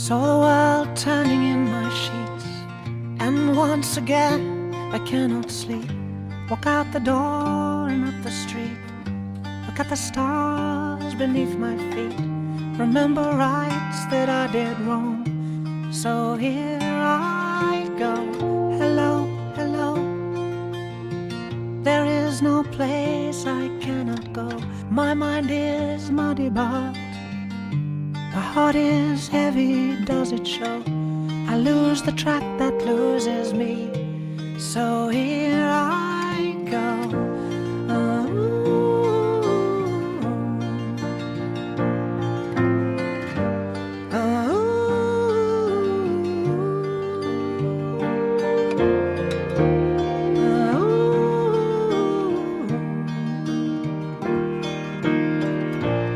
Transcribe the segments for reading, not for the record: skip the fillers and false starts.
Saw the world turning in my sheets, and once again I cannot sleep. Walk out the door and up the street, look at the stars beneath my feet. Remember rights that I did wrong, so here I go. Hello, hello. There is no place I cannot go. My mind is muddy, but my heart is heavy, does it show? I lose the track that loses me, so here I go.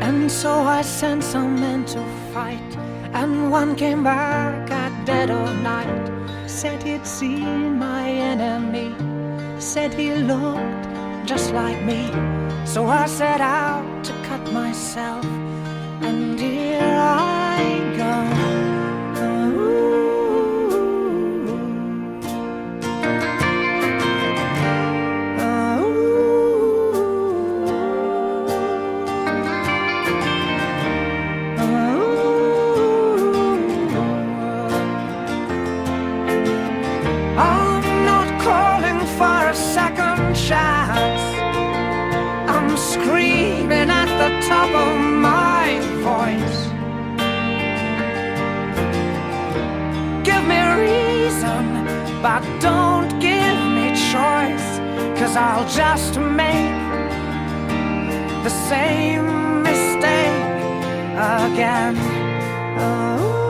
And so I sent some men to fight, and one came back at dead of night. Said he'd seen my enemy, said he looked just like me. So I set out to cut myself, and here I go. I'm screaming at the top of my voice. Give me reason, but don't give me choice, 'cause I'll just make the same mistake again. Oh.